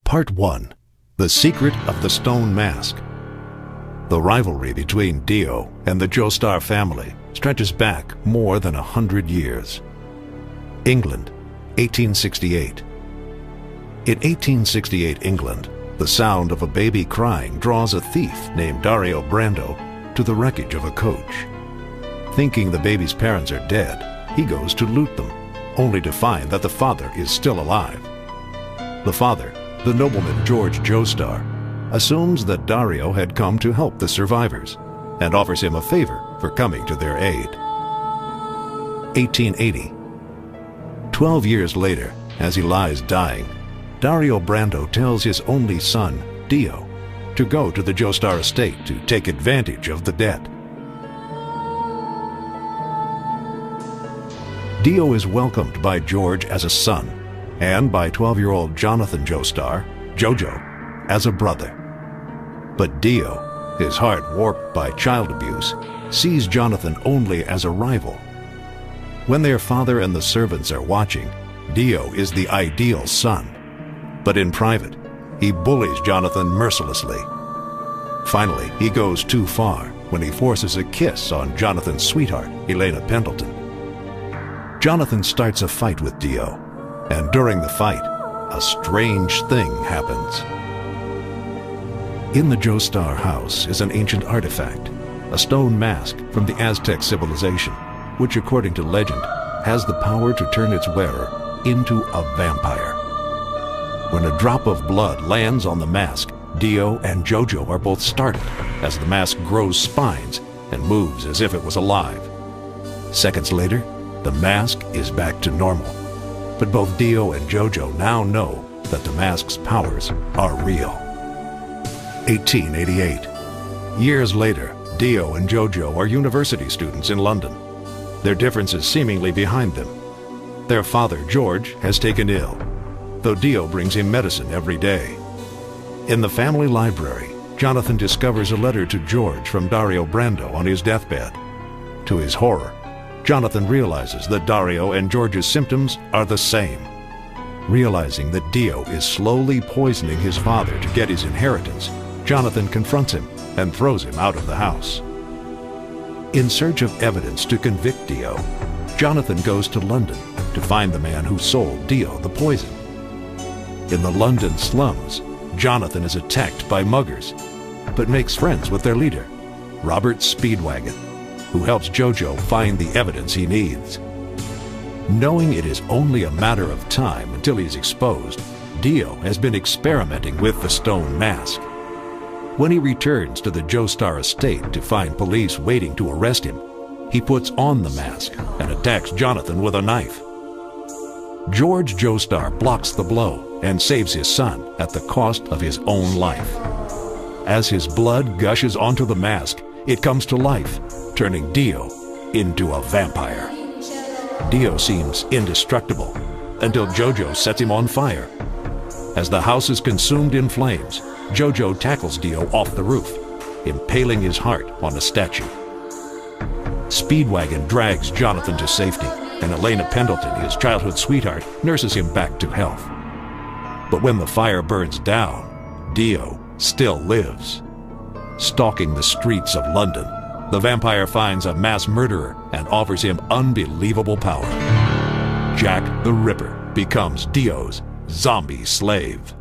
Part 1. The Secret of the Stone Mask. The rivalry between Dio and the Joestar family stretches back more than 100 years. England, 1868. In 1868 England, the sound of a baby crying draws a thief named Dario Brando to the wreckage of a coach. Thinking the baby's parents are dead, he goes to loot them, only to find that the father is still alive. The father, the nobleman George Joestar, assumes that Dario had come to help the survivors and offers him a favor for coming to their aid. 1880. 12 years later, as he lies dying, Dario Brando tells his only son, Dio, to go to the Joestar estate to take advantage of the debt. Dio is welcomed by George as a son, and by 12-year-old Jonathan Joestar, JOJO, as a brother. But Dio, his heart warped by child abuse, sees Jonathan only as a rival. When their father and the servants are watching, Dio is the ideal son. But in private, he bullies Jonathan mercilessly. Finally, he goes too far when he forces a kiss on Jonathan's sweetheart, Elena Pendleton. Jonathan starts a fight with Dio, and during the fight, a strange thing happens. In the Joestar house is an ancient artifact, a stone mask from the Aztec civilization, which according to legend, has the power to turn its wearer into a vampire. When a drop of blood lands on the mask, Dio and JOJO are both startled as the mask grows spines and moves as if it was alive. Seconds later, the mask is back to normal. But both Dio and JOJO now know that the mask's powers are real. 1888. Years later, Dio and JOJO are university students in London, their differences seemingly behind them. Their father, George, has taken ill, though Dio brings him medicine every day. In the family library, Jonathan discovers a letter to George from Dario Brando on his deathbed. To his horror, Jonathan realizes that Dario and George's symptoms are the same. Realizing that Dio is slowly poisoning his father to get his inheritance, Jonathan confronts him and throws him out of the house. In search of evidence to convict Dio, Jonathan goes to London to find the man who sold Dio the poison. In the London slums, Jonathan is attacked by muggers, but makes friends with their leader, Robert Speedwagon, who helps JOJO find the evidence he needs. Knowing it is only a matter of time until he's exposed, Dio has been experimenting with the stone mask. When he returns to the Joestar estate to find police waiting to arrest him, he puts on the mask and attacks Jonathan with a knife. George Joestar blocks the blow and saves his son at the cost of his own life. As his blood gushes onto the mask, it comes to life, turning Dio into a vampire. Dio seems indestructible until JOJO sets him on fire. As the house is consumed in flames, JOJO tackles Dio off the roof, impaling his heart on a statue. Speedwagon drags Jonathan to safety, and Elena Pendleton, his childhood sweetheart, nurses him back to health. But when the fire burns down, Dio still lives. Stalking the streets of London, the vampire finds a mass murderer and offers him unbelievable power. Jack the Ripper becomes Dio's zombie slave.